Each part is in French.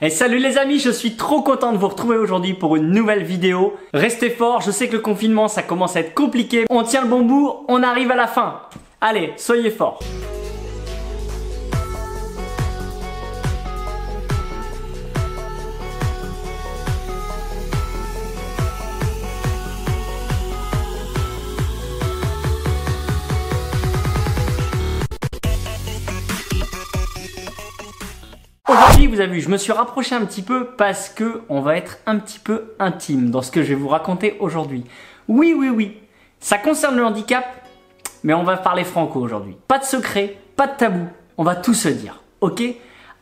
Et salut les amis, je suis trop content de vous retrouver aujourd'hui pour une nouvelle vidéo. Restez forts, je sais que le confinement ça commence à être compliqué. On tient le bon bout, on arrive à la fin. Allez, soyez forts. Aujourd'hui, vous avez vu, je me suis rapproché un petit peu parce que on va être un petit peu intime dans ce que je vais vous raconter aujourd'hui. Oui, ça concerne le handicap, mais on va parler franco aujourd'hui. Pas de secret, pas de tabou, on va tout se dire, ok?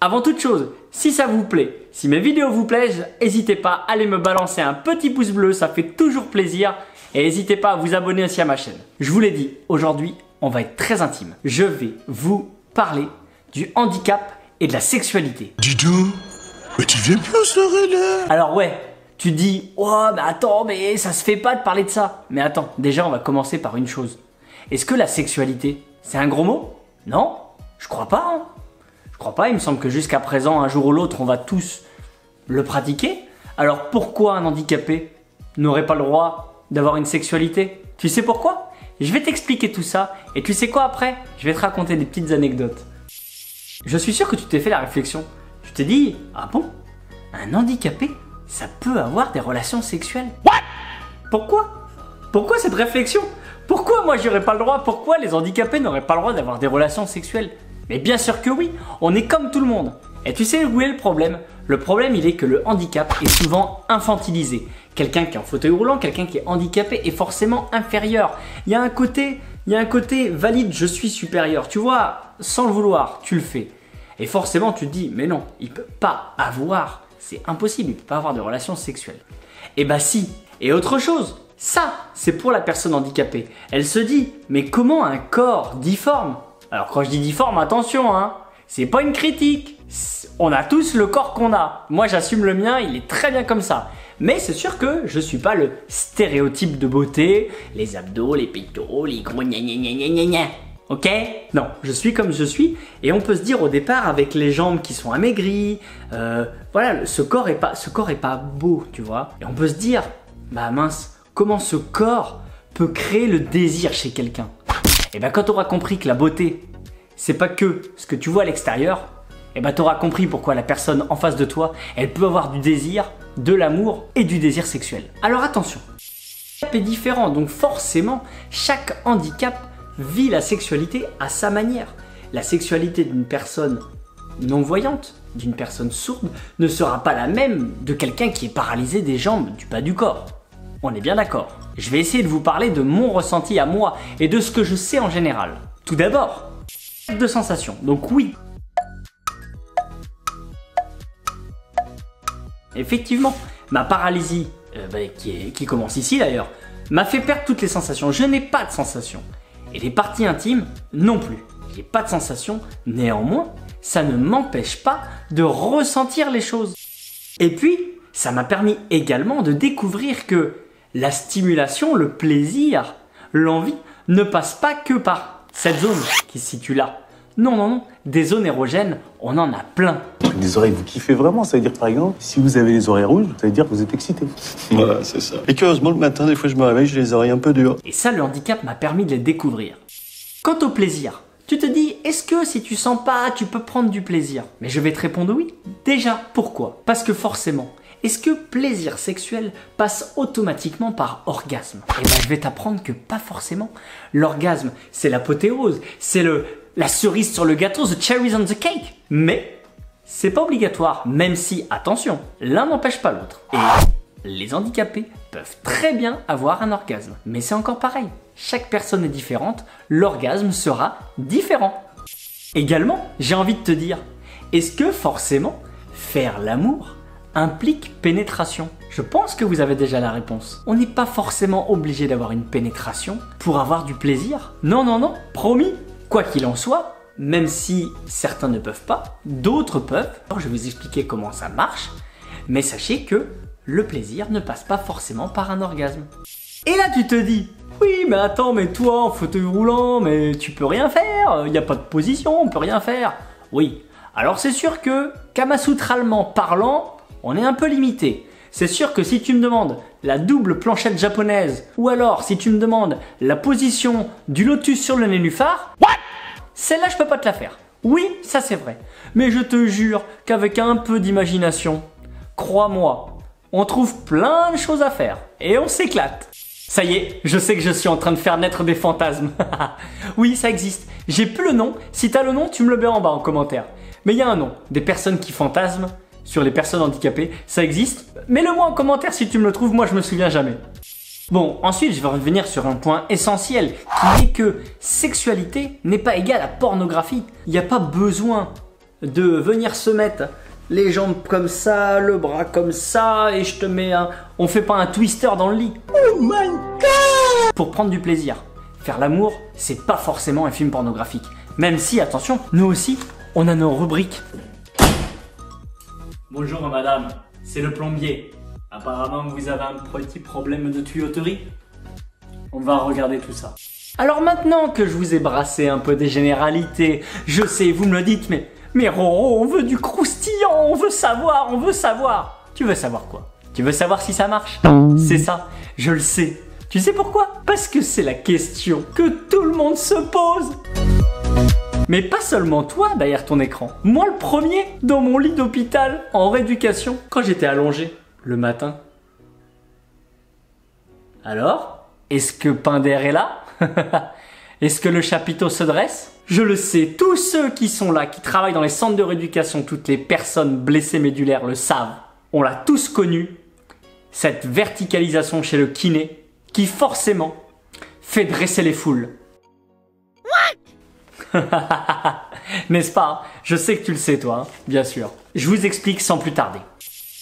Avant toute chose, si ça vous plaît, si mes vidéos vous plaisent, n'hésitez pas à aller me balancer un petit pouce bleu, ça fait toujours plaisir. Et n'hésitez pas à vous abonner aussi à ma chaîne. Je vous l'ai dit, aujourd'hui, on va être très intime. Je vais vous parler du handicap et de la sexualité. Dis donc, mais tu viens plus aux soirées là? Alors ouais, tu dis, oh mais attends, mais ça se fait pas de parler de ça. Mais attends, déjà on va commencer par une chose. Est-ce que la sexualité, c'est un gros mot? Non, je crois pas. Hein. Je crois pas, il me semble que jusqu'à présent, un jour ou l'autre, on va tous le pratiquer. Alors pourquoi un handicapé n'aurait pas le droit d'avoir une sexualité? Tu sais pourquoi? Je vais t'expliquer tout ça. Et tu sais quoi après? Je vais te raconter des petites anecdotes. Je suis sûr que tu t'es fait la réflexion. Tu t'es dit, ah bon? Un handicapé, ça peut avoir des relations sexuelles? What? Pourquoi? Pourquoi cette réflexion? Pourquoi moi j'aurais pas le droit? Pourquoi les handicapés n'auraient pas le droit d'avoir des relations sexuelles? Mais bien sûr que oui, on est comme tout le monde. Et tu sais où est le problème? Le problème il est que le handicap est souvent infantilisé. Quelqu'un qui est en fauteuil roulant, quelqu'un qui est handicapé est forcément inférieur. Il y a un côté valide, je suis supérieur. Tu vois, sans le vouloir, tu le fais. Et forcément, tu te dis, mais non, il peut pas avoir, c'est impossible, il peut pas avoir de relations sexuelles. Et bah si. Et autre chose, ça, c'est pour la personne handicapée. Elle se dit, mais comment un corps difforme? Alors quand je dis difforme, attention, hein, c'est pas une critique. On a tous le corps qu'on a. Moi, j'assume le mien, il est très bien comme ça. Mais c'est sûr que je suis pas le stéréotype de beauté, les abdos, les pectoraux, les gros gna gna gna gna gna. Ok? Non, je suis comme je suis et on peut se dire au départ avec les jambes qui sont amaigries, voilà, ce corps est pas beau, tu vois. Et on peut se dire, bah mince, comment ce corps peut créer le désir chez quelqu'un? Et bah quand tu auras compris que la beauté, c'est pas que ce que tu vois à l'extérieur, et bah tu auras compris pourquoi la personne en face de toi, elle peut avoir du désir, de l'amour et du désir sexuel. Alors attention, chaque handicap est différent, donc forcément, chaque handicap vit la sexualité à sa manière. La sexualité d'une personne non-voyante, d'une personne sourde, ne sera pas la même de quelqu'un qui est paralysé des jambes, du bas du corps. On est bien d'accord. Je vais essayer de vous parler de mon ressenti à moi et de ce que je sais en général. Tout d'abord, de sensations. Donc oui, effectivement, ma paralysie, qui commence ici d'ailleurs, m'a fait perdre toutes les sensations. Je n'ai pas de sensations. Et les parties intimes non plus. Je n'ai pas de sensations. Néanmoins, ça ne m'empêche pas de ressentir les choses. Et puis, ça m'a permis également de découvrir que la stimulation, le plaisir, l'envie ne passe pas que par cette zone qui se situe là. Non, des zones érogènes, on en a plein. Les oreilles, vous kiffez vraiment, ça veut dire par exemple, si vous avez les oreilles rouges, ça veut dire que vous êtes excité. Voilà, c'est ça. Et curieusement, le matin, des fois, je me réveille, j'ai les oreilles un peu dures. Et ça, le handicap m'a permis de les découvrir. Quant au plaisir, tu te dis, est-ce que si tu sens pas, tu peux prendre du plaisir? Mais je vais te répondre oui. Déjà, pourquoi? Parce que forcément, est-ce que plaisir sexuel passe automatiquement par orgasme? Eh ben, je vais t'apprendre que pas forcément. L'orgasme, c'est l'apothéose, c'est la cerise sur le gâteau, the cherries on the cake. Mais c'est pas obligatoire, même si, attention, l'un n'empêche pas l'autre. Et les handicapés peuvent très bien avoir un orgasme. Mais c'est encore pareil. Chaque personne est différente, l'orgasme sera différent. Également, j'ai envie de te dire, est-ce que forcément, faire l'amour implique pénétration? Je pense que vous avez déjà la réponse. On n'est pas forcément obligé d'avoir une pénétration pour avoir du plaisir. Non, promis. Quoi qu'il en soit, même si certains ne peuvent pas, d'autres peuvent. Alors, je vais vous expliquer comment ça marche, mais sachez que le plaisir ne passe pas forcément par un orgasme. Et là tu te dis, oui mais attends, mais toi en fauteuil roulant, mais tu peux rien faire, il n'y a pas de position, on peut rien faire. Oui, Alors c'est sûr que, kamasutralement parlant, on est un peu limité. C'est sûr que si tu me demandes la double planchette japonaise, ou alors si tu me demandes la position du lotus sur le nénuphar, celle-là je peux pas te la faire. Oui, ça c'est vrai. Mais je te jure qu'avec un peu d'imagination, crois-moi, on trouve plein de choses à faire et on s'éclate. Ça y est, je sais que je suis en train de faire naître des fantasmes. Oui, ça existe. J'ai plus le nom. Si t'as le nom, tu me le mets en bas en commentaire. Mais il y a un nom. Des personnes qui fantasment sur les personnes handicapées. Ça existe. Mets-le-moi en commentaire si tu me le trouves. Moi, je me souviens jamais. Bon, ensuite, je vais revenir sur un point essentiel qui est que sexualité n'est pas égale à pornographie. Il n'y a pas besoin de venir se mettre les jambes comme ça, le bras comme ça, et je te mets un... On fait pas un twister dans le lit. Oh my god! Pour prendre du plaisir. Faire l'amour, c'est pas forcément un film pornographique. Même si, attention, nous aussi, on a nos rubriques. Bonjour madame, c'est le plombier. Apparemment, vous avez un petit problème de tuyauterie. On va regarder tout ça. Alors maintenant que je vous ai brassé un peu des généralités, je sais, vous me le dites, mais Roro, on veut du croustillant, on veut savoir, on veut savoir. Tu veux savoir quoi? Tu veux savoir si ça marche? C'est ça, je le sais. Tu sais pourquoi? Parce que c'est la question que tout le monde se pose. Mais pas seulement toi derrière ton écran. Moi le premier, dans mon lit d'hôpital, en rééducation, quand j'étais allongé le matin. Alors, est-ce que Pinder est là? Est-ce que le chapiteau se dresse? Je le sais, tous ceux qui sont là, qui travaillent dans les centres de rééducation, toutes les personnes blessées médulaires le savent. On l'a tous connu, cette verticalisation chez le kiné, qui forcément fait dresser les foules. N'est-ce pas? Je sais que tu le sais toi, hein, bien sûr. Je vous explique sans plus tarder.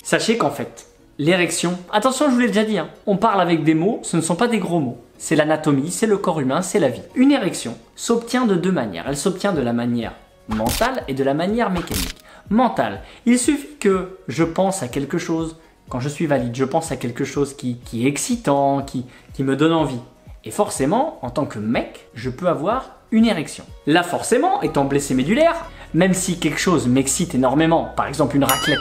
Sachez qu'en fait, l'érection, attention je vous l'ai déjà dit, hein, on parle avec des mots, ce ne sont pas des gros mots. C'est l'anatomie, c'est le corps humain, c'est la vie. Une érection s'obtient de deux manières. Elle s'obtient de la manière mentale et de la manière mécanique. Mentale, il suffit que je pense à quelque chose, quand je suis valide, je pense à quelque chose qui est excitant, qui me donne envie. Et forcément, en tant que mec, je peux avoir une érection. Là forcément, étant blessé médulaire, même si quelque chose m'excite énormément, par exemple une raclette,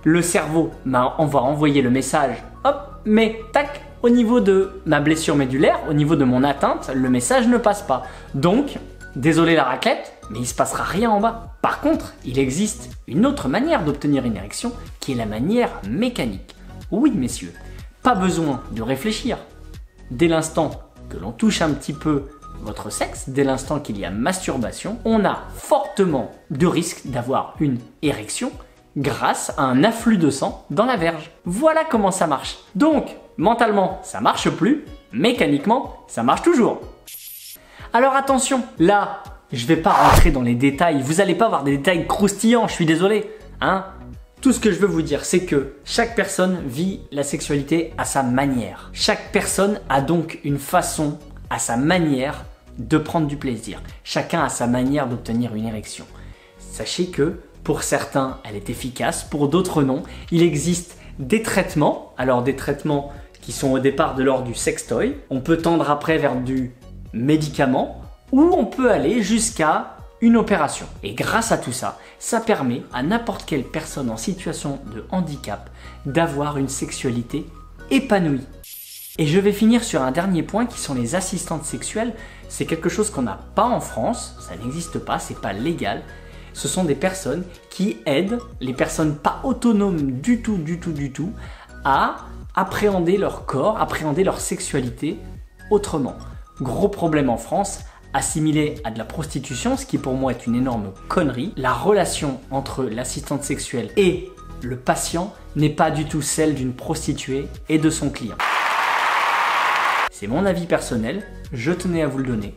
le cerveau on va envoyer le message, hop, mais tac, au niveau de ma blessure médulaire, au niveau de mon atteinte, le message ne passe pas. Donc, désolé la raclette, mais il ne se passera rien en bas. Par contre, il existe une autre manière d'obtenir une érection, qui est la manière mécanique. Oui messieurs, pas besoin de réfléchir. Dès l'instant que l'on touche un petit peu votre sexe, dès l'instant qu'il y a masturbation, on a fortement de risque d'avoir une érection grâce à un afflux de sang dans la verge. Voilà comment ça marche. Donc, mentalement, ça marche plus, mécaniquement, ça marche toujours. Alors attention, là, je vais pas rentrer dans les détails, vous allez pas avoir des détails croustillants, je suis désolé, hein. Tout ce que je veux vous dire, c'est que chaque personne vit la sexualité à sa manière. Chaque personne a donc une façon, à sa manière, de prendre du plaisir. Chacun a sa manière d'obtenir une érection. Sachez que pour certains, elle est efficace, pour d'autres non. Il existe des traitements, alors des traitements qui sont au départ de l'ordre du sextoy. On peut tendre après vers du médicament ou on peut aller jusqu'à une opération. Et grâce à tout ça, ça permet à n'importe quelle personne en situation de handicap d'avoir une sexualité épanouie. Et je vais finir sur un dernier point qui sont les assistantes sexuelles. C'est quelque chose qu'on n'a pas en France, ça n'existe pas, c'est pas légal. Ce sont des personnes qui aident les personnes pas autonomes du tout, à appréhender leur corps, appréhender leur sexualité autrement. Gros problème en France, assimilé à de la prostitution, ce qui pour moi est une énorme connerie. La relation entre l'assistante sexuelle et le patient n'est pas du tout celle d'une prostituée et de son client. C'est mon avis personnel, je tenais à vous le donner.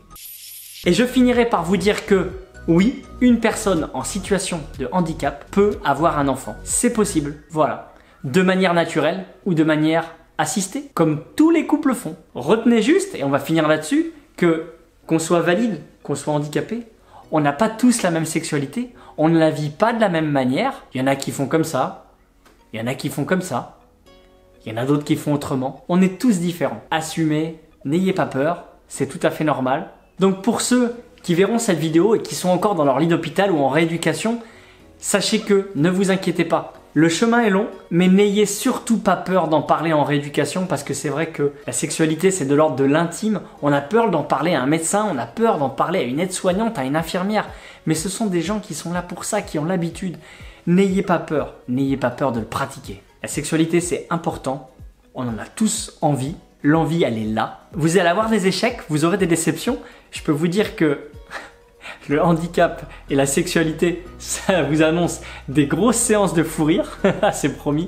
Et je finirai par vous dire que oui, une personne en situation de handicap peut avoir un enfant. C'est possible, voilà. De manière naturelle ou de manière assistée, comme tous les couples font. Retenez juste, et on va finir là-dessus, que qu'on soit valide, qu'on soit handicapé, on n'a pas tous la même sexualité, on ne la vit pas de la même manière. Il y en a qui font comme ça, il y en a qui font comme ça, il y en a d'autres qui font autrement. On est tous différents. Assumez, n'ayez pas peur, c'est tout à fait normal. Donc pour ceux qui verront cette vidéo et qui sont encore dans leur lit d'hôpital ou en rééducation, sachez que ne vous inquiétez pas. Le chemin est long, mais n'ayez surtout pas peur d'en parler en rééducation parce que c'est vrai que la sexualité c'est de l'ordre de l'intime. On a peur d'en parler à un médecin, on a peur d'en parler à une aide-soignante, à une infirmière. Mais ce sont des gens qui sont là pour ça, qui ont l'habitude. N'ayez pas peur de le pratiquer. La sexualité c'est important, on en a tous envie, l'envie elle est là. Vous allez avoir des échecs, vous aurez des déceptions. Je peux vous dire que le handicap et la sexualité, ça vous annonce des grosses séances de fou rire, c'est promis.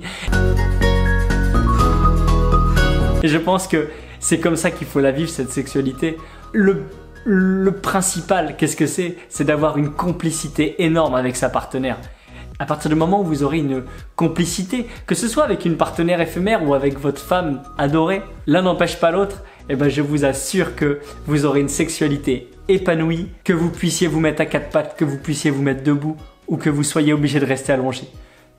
Et je pense que c'est comme ça qu'il faut la vivre, cette sexualité. Le principal, qu'est-ce que c'est? C'est d'avoir une complicité énorme avec sa partenaire. À partir du moment où vous aurez une complicité, que ce soit avec une partenaire éphémère ou avec votre femme adorée, l'un n'empêche pas l'autre, et ben je vous assure que vous aurez une sexualité épanouie, que vous puissiez vous mettre à quatre pattes, que vous puissiez vous mettre debout ou que vous soyez obligé de rester allongé.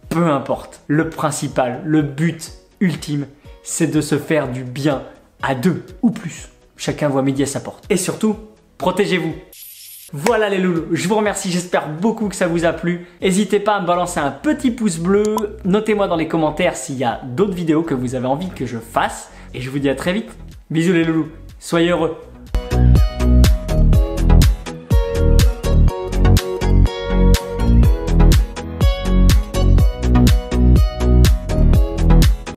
Peu importe, le principal, le but ultime, c'est de se faire du bien à deux ou plus. Chacun voit midi à sa porte. Et surtout, protégez-vous. Voilà les loulous, je vous remercie, j'espère beaucoup que ça vous a plu. N'hésitez pas à me balancer un petit pouce bleu, notez-moi dans les commentaires s'il y a d'autres vidéos que vous avez envie que je fasse. Et je vous dis à très vite. Bisous les loulous, soyez heureux.